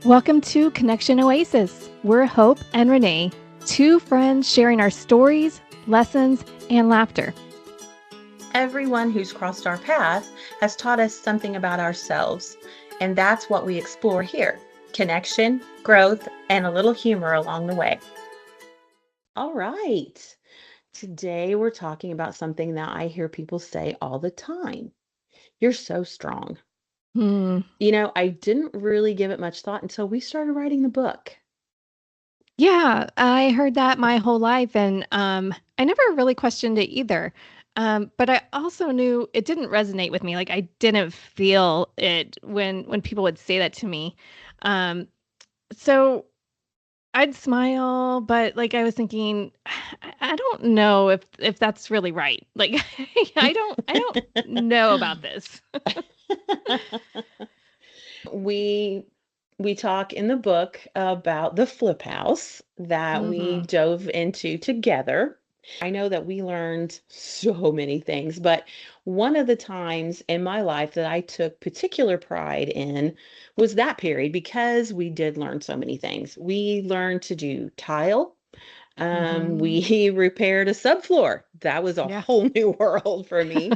Welcome to Connection Oasis. We're Hope and Renee, two friends sharing our stories, lessons, and laughter. Everyone who's crossed our path has taught us something about ourselves, and that's what we explore here: connection, growth, and a little humor along the way. All right. Today we're talking about something that I hear people say all the time. You're so strong. Hmm. I didn't really give it much thought until we started writing the book. Yeah, I heard that my whole life, and I never really questioned it either. But I also knew it didn't resonate with me. Like I didn't feel it when people would say that to me. Um, so I'd smile, but like I was thinking, I don't know if that's really right. Like I don't know about this. we we talk in the book about the flip house that we Hmm. dove into together. I know that we learned so many things, but one of the times in my life that I took particular pride in was that period because we did learn so many things. We learned to do tile. Hmm. We repaired a subfloor. That was a Yeah. whole new world for me.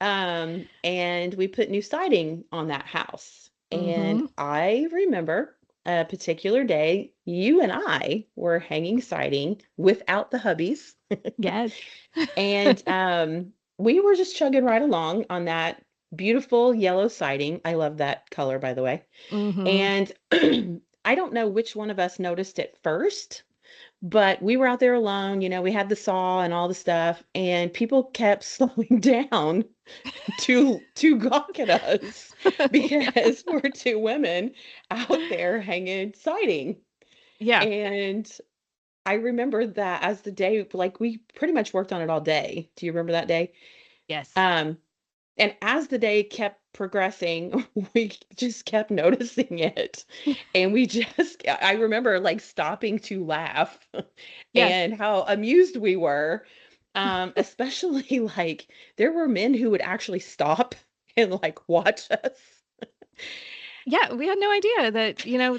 And we put new siding on that house. And Hmm. I remember a particular day, you and I were hanging siding without the hubbies. Yes. And we were just chugging right along on that beautiful yellow siding. I love that color, by the way. Hmm. And I don't know which one of us noticed it first, but we were out there alone. We had the saw and all the stuff, and people kept slowing down to gawk at us Yeah. because we're two women out there hanging siding. Yeah. And I remember that as the day, like we pretty much worked on it all day. Do you remember that day? Yes. Um, and as the day kept progressing, we just kept noticing it. And I remember like stopping to laugh Yes. and how amused we were. Especially like there were men who would actually stop and like watch us. Yeah, we had no idea that,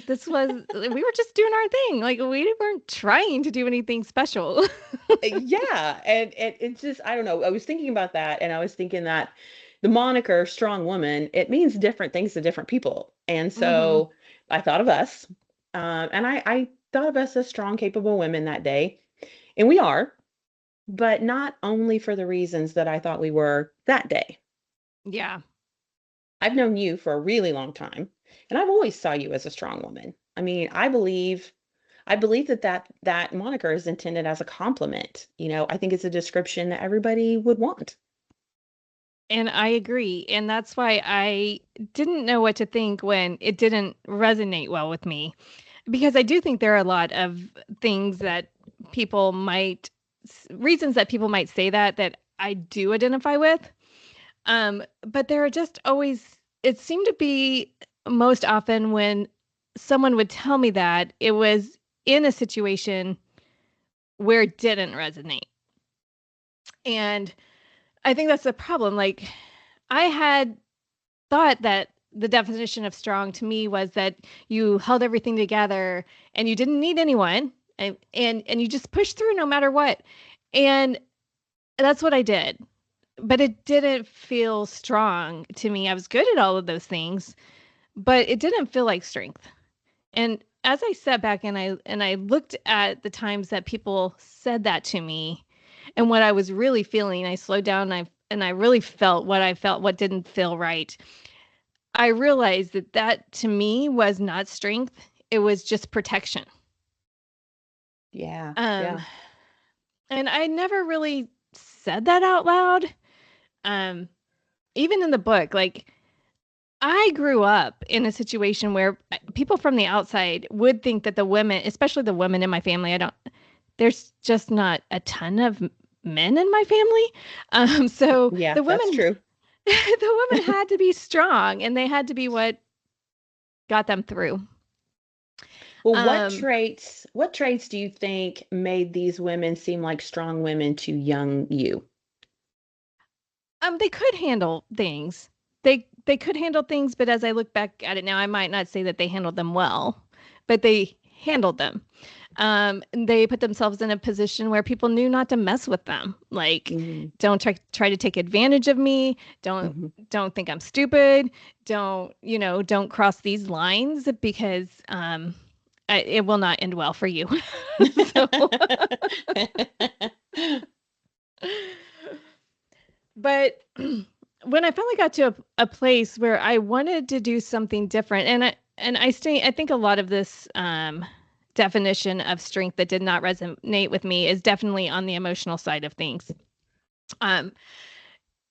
this was we were just doing our thing. Like we weren't trying to do anything special. Yeah. And it's just, I don't know. I was thinking about that and I was thinking that the moniker strong woman, it means different things to different people. And Hmm. so I thought of us. And I thought of us as strong, capable women that day. And we are, but not only for the reasons that I thought we were that day. Yeah. I've known you for a really long time, and I've always saw you as a strong woman. I mean, I believe that moniker is intended as a compliment. I think it's a description that everybody would want. And I agree. And that's why I didn't know what to think when it didn't resonate well with me. Because I do think there are a lot of things that people might, reasons that people might say that I do identify with. But there are just always, it seemed to be most often when someone would tell me that it was in a situation where it didn't resonate. And I think that's the problem. Like, I had thought that the definition of strong to me was that you held everything together and you didn't need anyone and you just pushed through no matter what. And that's what I did. But it didn't feel strong to me. I was good at all of those things, but it didn't feel like strength. And as I sat back and I looked at the times that people said that to me and what I was really feeling, I slowed down and I really felt what I felt, what didn't feel right. I realized that to me was not strength. It was just protection. Yeah, Um, yeah. and I never really said that out loud. Um, Even in the book, like I grew up in a situation where people from the outside would think that the women, especially the women in my family, there's just not a ton of men in my family. So Yeah, the that's women, true. the women had to be strong and they had to be what got them through. Well, what Um, traits do you think made these women seem like strong women to young you? they could handle things. they could handle things, but as I look back at it now, I might not say that they handled them well, but they handled them. They put themselves in a position where people knew not to mess with them. Like, Mm-hmm. don't try to take advantage of me. Don't Mm-hmm. don't think I'm stupid. Don't cross these lines because it will not end well for you. So, but when I finally got to a place where I wanted to do something different, I think a lot of this definition of strength that did not resonate with me is definitely on the emotional side of things. Um,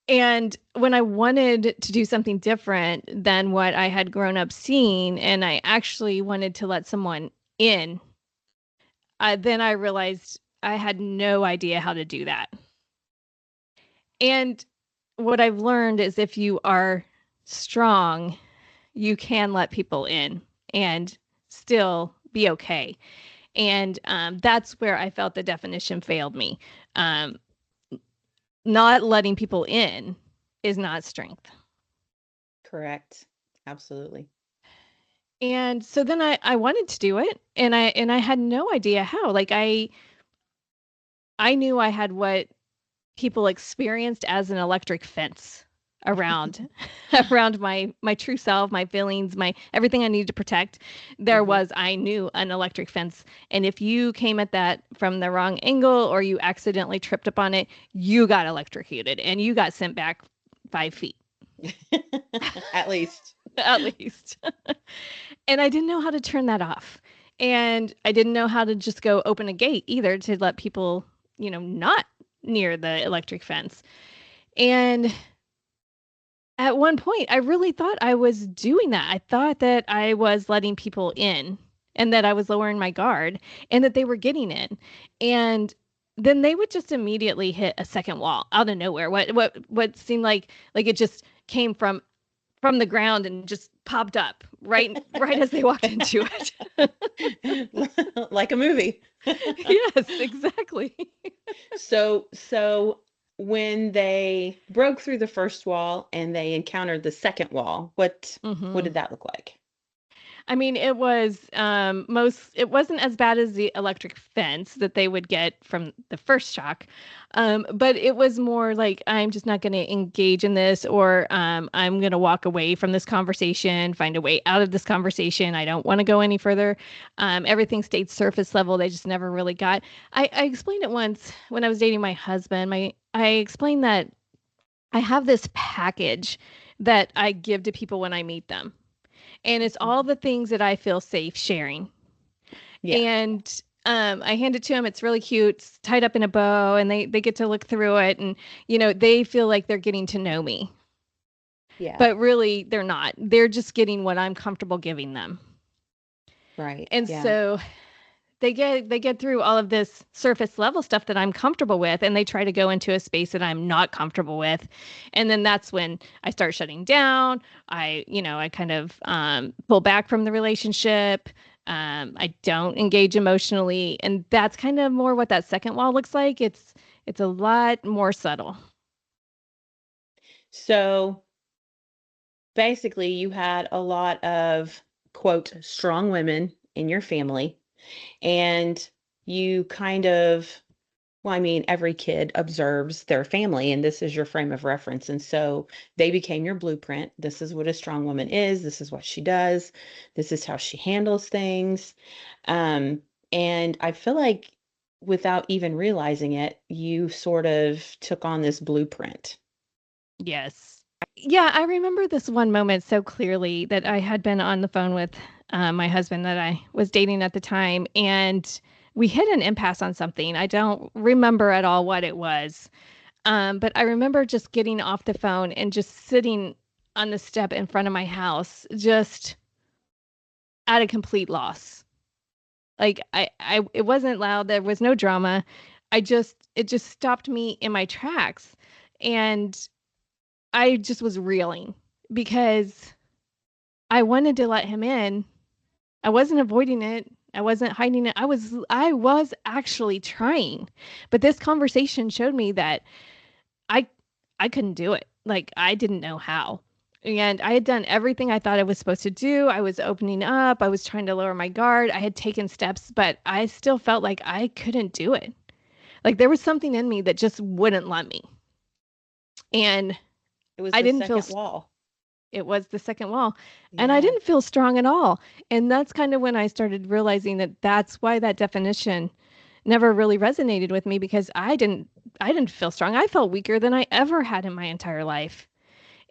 and when I wanted to do something different than what I had grown up seeing, and I actually wanted to let someone in, then I realized I had no idea how to do that. And what I've learned is if you are strong, you can let people in and still be okay. And that's where I felt the definition failed me. Um, Not letting people in is not strength. Correct. Absolutely. And so then I wanted to do it, and I had no idea how. Like I knew I had what people experienced as an electric fence around around my true self, my feelings, my everything I needed to protect. There Mm-hmm. was, I knew, an electric fence, and if you came at that from the wrong angle or you accidentally tripped upon it, you got electrocuted and you got sent back 5 feet At least. at least. And I didn't know how to turn that off, and I didn't know how to just go open a gate either to let people, not near the electric fence. And at one point, I really thought I was doing that. I thought that I was letting people in and that I was lowering my guard and that they were getting in. And then they would just immediately hit a second wall out of nowhere. What seemed like it just came from the ground and just popped up right as they walked into Like a movie. it. Yes, exactly. So when they broke through the first wall and they encountered the second wall, what Hmm. did that look like? I mean, it wasn't as bad as the electric fence that they would get from the first shock. But it was more like, I'm just not going to engage in this, or I'm going to walk away from this conversation, find a way out of this conversation. I don't want to go any further. Everything stayed surface level. They just never really got. I explained it once when I was dating my husband. I explained that I have this package that I give to people when I meet them, and it's all Mhm. the things that I feel safe sharing. Yeah. And I hand it to them. It's really cute. It's tied up in a bow, and they get to look through it, and they feel like they're getting to know me, Yeah. but really they're not. They're just getting what I'm comfortable giving them. Right. And Yeah. so they get through all of this surface level stuff that I'm comfortable with, and they try to go into a space that I'm not comfortable with. And then that's when I start shutting down. I kind of pull back from the relationship. I don't engage emotionally, and that's kind of more what that second wall looks like. It's a lot more subtle. So basically, you had a lot of, quote, strong women in your family, and you kind of, well, I mean, every kid observes their family, and this is your frame of reference. And so they became your blueprint. This is what a strong woman is. This is what she does. This is how she handles things. Um, and I feel like without even realizing it, you sort of took on this blueprint. Yes. Yeah, I remember this one moment so clearly that I had been on the phone with my husband that I was dating at the time, and we hit an impasse on something. I don't remember at all what it was. But I remember just getting off the phone and just sitting on the step in front of my house, just at a complete loss. Like it wasn't loud. There was no drama. It just stopped me in my tracks, and I just was reeling because I wanted to let him in. I wasn't avoiding it. I wasn't hiding it. I was actually trying. But this conversation showed me that I I couldn't do it. Like I didn't know how. And I had done everything I thought I was supposed to do. I was opening up, I was trying to lower my guard, I had taken steps, but I still felt like I couldn't do it. Like there was something in me that just wouldn't let me. And It was I the didn't feel second wall. it was the second wall. And I Yeah. didn't feel strong at all. And that's kind of when I started realizing that that's why that definition never really resonated with me because I didn't feel strong. I felt weaker than I ever had in my entire life.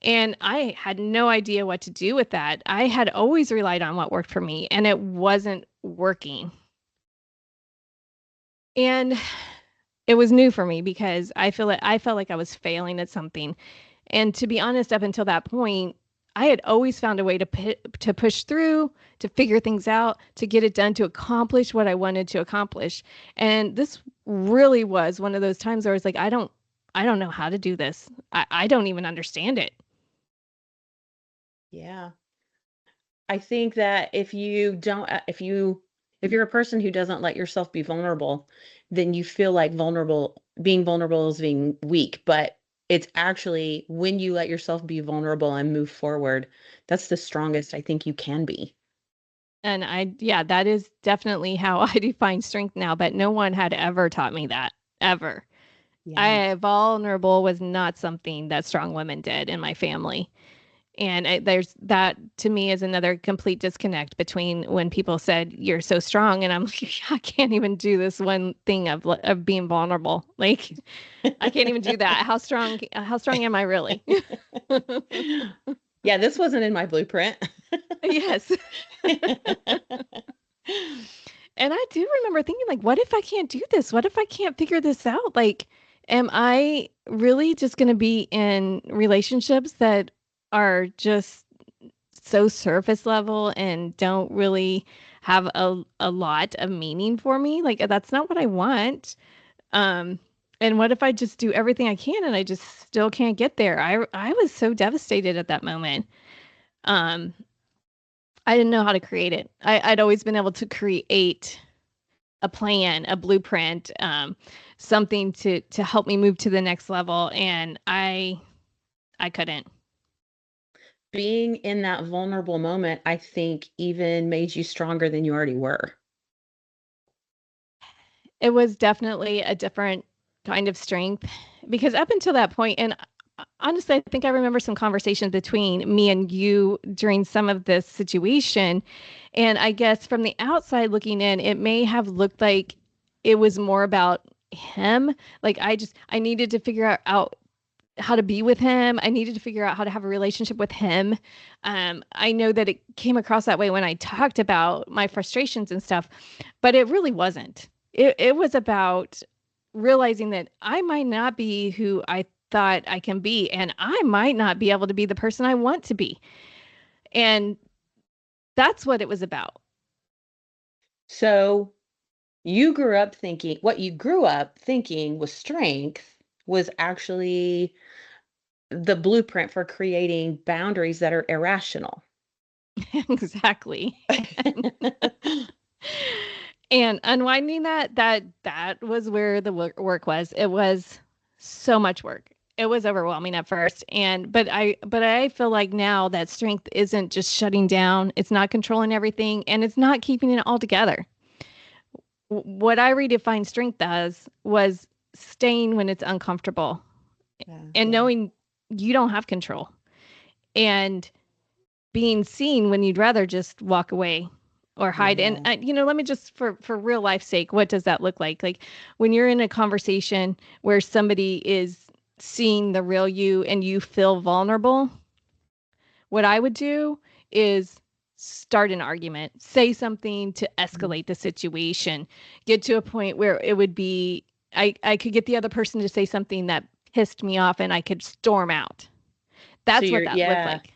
And I had no idea what to do with that. I had always relied on what worked for me and it wasn't working. And it was new for me because I felt like I was failing at something. And to be honest, up until that point, I had always found a way to push through, to figure things out, to get it done, to accomplish what I wanted to accomplish. And this really was one of those times where I was like, I don't know how to do this. I don't even understand it. Yeah. I think that if you don't, if you're a person who doesn't let yourself be vulnerable, then you feel like being vulnerable is being weak. But it's actually when you let yourself be vulnerable and move forward, that's the strongest I think you can be. And yeah, that is definitely how I define strength now, but no one had ever taught me that, ever. Yeah. Vulnerable was not something that strong women did in my family. And there's that to me is another complete disconnect between when people said you're so strong, and I'm like, I can't even do this one thing of being vulnerable. Like, I can't even do that. How strong am I really? Yeah, this wasn't in my blueprint. Yes. And I do remember thinking, like, what if I can't do this? What if I can't figure this out? Like, am I really just going to be in relationships that are just so surface level and don't really have a lot of meaning for me? Like, that's not what I want. Um, and what if I just do everything I can and I just still can't get there? I was so devastated at that moment. Um, I didn't know how to create it. I'd always been able to create a plan, a blueprint, something to help me move to the next level, and I couldn't. Being in that vulnerable moment, I think even made you stronger than you already were. It was definitely a different kind of strength because up until that point, and honestly, I think I remember some conversations between me and you during some of this situation. And I guess from the outside looking in, it may have looked like it was more about him. Like I needed to figure out how to be with him. I needed to figure out how to have a relationship with him. I know that it came across that way when I talked about my frustrations and stuff, but it really wasn't. It was about realizing that I might not be who I thought I can be, and I might not be able to be the person I want to be. And that's what it was about. So what you grew up thinking was strength was actually the blueprint for creating boundaries that are irrational. Exactly. And unwinding that was where the work was. It was so much work. It was overwhelming at first, and but I feel like now that strength isn't just shutting down, it's not controlling everything, and it's not keeping it all together. What I redefined strength as was staying when it's uncomfortable and Yeah. knowing you don't have control, and being seen when you'd rather just walk away or hide. And Yeah. let me just for real life's sake, what does that look like? Like when you're in a conversation where somebody is seeing the real you and you feel vulnerable, what I would do is start an argument, say something to Mhm. escalate the situation, get to a point where it would be I could get the other person to say something that pissed me off and I could storm out. So That's what that looked like.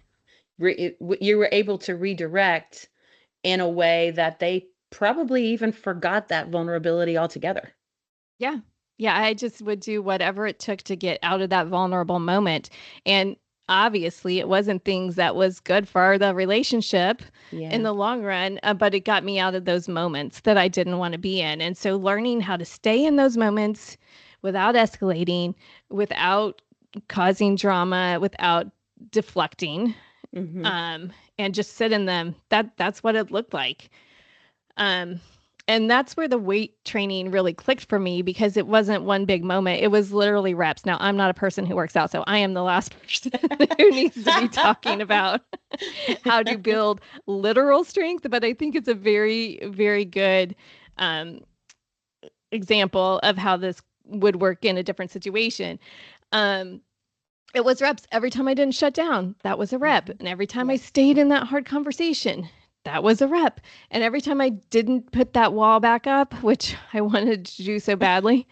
you were able to redirect in a way that they probably even forgot that vulnerability altogether. Yeah. Yeah, I just would do whatever it took to get out of that vulnerable moment. And obviously, it wasn't things that was good for the relationship in Yeah. the long run, but it got me out of those moments that I didn't want to be in. And so learning how to stay in those moments without escalating, without causing drama, without deflecting, Mm-hmm. and just sit in them. That's what it looked like. Um, and that's where the weight training really clicked for me because it wasn't one big moment. It was literally reps. Now, I'm not a person who works out, so I am the last person who needs to be talking about how to build literal strength, but I think it's a very, very good um, example of how this would work in a different situation. Um, it was reps. Every time I didn't shut down, that was a rep. Mm-hmm. And every time I Yes. stayed in that hard conversation, that was a rep. And every time I didn't put that wall back up, which I wanted to do so badly,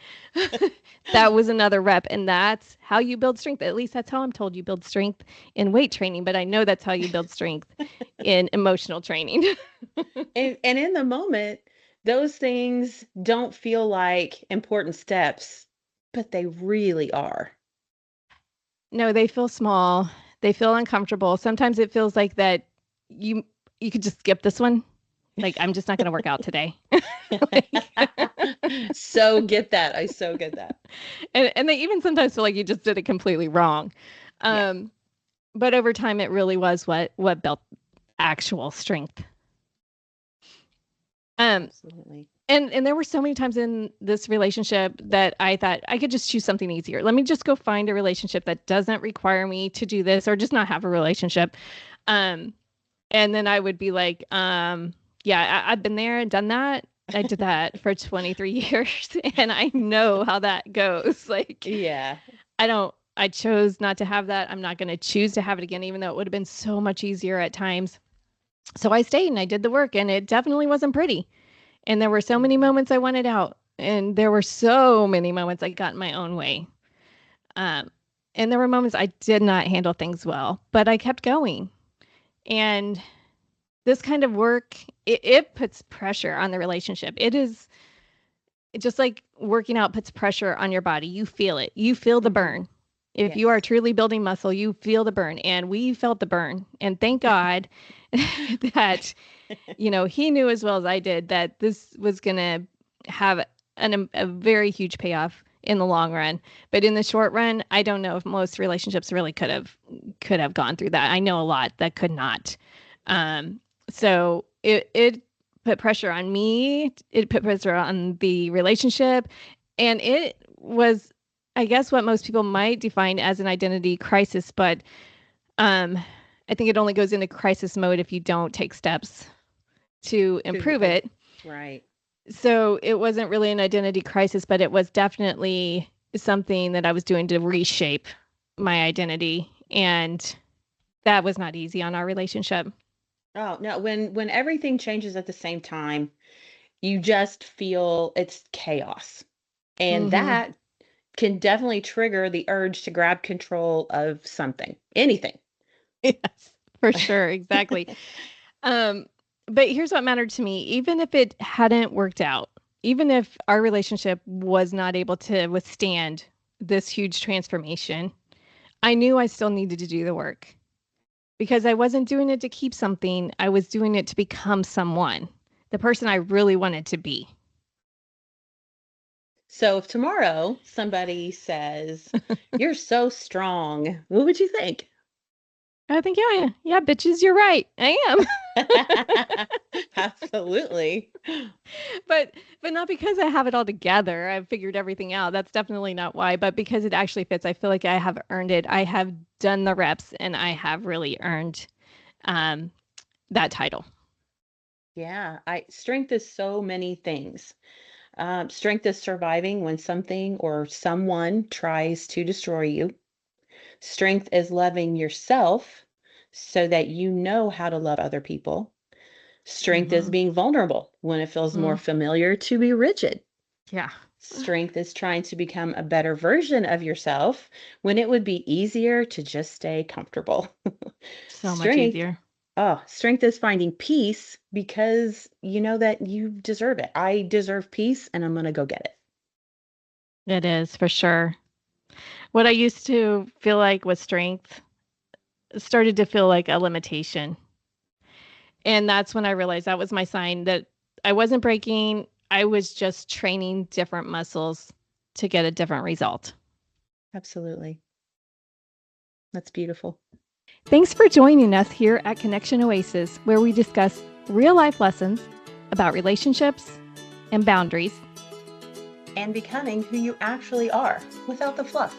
that was another rep. And that's how you build strength. At least that's how I'm told you build strength in weight training. But I know that's how you build strength in emotional training. And in the moment, those things don't feel like important steps, but they really are. No, they feel small. They feel uncomfortable. Sometimes it feels like that you you could just skip this one. Like I'm just not going to work out today. Like, So get that. I so get that. and they even sometimes feel like you just did it completely wrong. Yeah, Um, but over time, it really was what built actual strength. Um, absolutely. and there were so many times in this relationship that I thought I could just choose something easier. Let me just go find a relationship that doesn't require me to do this, or just not have a relationship. Um, and then I would be like, yeah, I've been there and done that. I did that for 23 years and I know how that goes. Like, Yeah. I chose not to have that. I'm not going to choose to have it again, even though it would have been so much easier at times. So I stayed and I did the work, and it definitely wasn't pretty. And there were so many Mhm. moments I wanted out, and there were so many moments I got in my own way. Um, and there were moments I did not handle things well, but I kept going. And this kind of work, it puts pressure on the relationship. It is just like working out puts pressure on your body. You feel it. You feel the Mhm. burn. If you are Yes. truly building muscle, you feel the burn. And we felt the burn. And thank God that, he knew as well as I did that this was going to have a very huge payoff in the long run. But in the short run, I don't know if most relationships really could have gone through that. I know a lot that could not. Um, so it put pressure on me. It put pressure on the relationship, and it was, I guess, what most people might define as an identity crisis. But um, I think it only goes into crisis mode if you don't take steps to To improve it. right. So it wasn't really an identity crisis, but it was definitely something that I was doing to reshape my identity, and that was not easy on our relationship. Oh, no, when everything changes at the same time, you just feel it's chaos. And Hmm. that can definitely trigger the urge to grab control of something, anything. Yes, for sure, exactly. Um, but here's what mattered to me. Even if it hadn't worked out, even if our relationship was not able to withstand this huge transformation, I knew I still needed to do the work because I wasn't doing it to keep something. I was doing it to become someone, the person I really wanted to be. So if tomorrow somebody says, "You're so strong," what would you think? I think, yeah, yeah, bitches, you're right. I am. Absolutely. but but not because I have it all together. I've figured everything out. That's definitely not why, but because it actually fits. I feel like I have earned it. I have done the reps and I have really earned um that title. Yeah, I strength is so many things. Strength is surviving when something or someone tries to destroy you. Strength is loving yourself so that you know how to love other people. Strength is Mhm. being vulnerable when it feels more Mm. familiar to be rigid. Yeah. Strength is trying to become a better version of yourself when it would be easier to just stay comfortable. So much Strength, easier. strength is finding peace because you know that you deserve it. I deserve peace and I'm going to go get it. It is for sure. What I used to feel like was strength started to feel like a limitation. And that's when I realized that was my sign that I wasn't breaking. I was just training different muscles to get a different result. Absolutely. That's beautiful. Thanks for joining us here at Connection Oasis, where we discuss real life lessons about relationships and boundaries and becoming who you actually are without the fluff.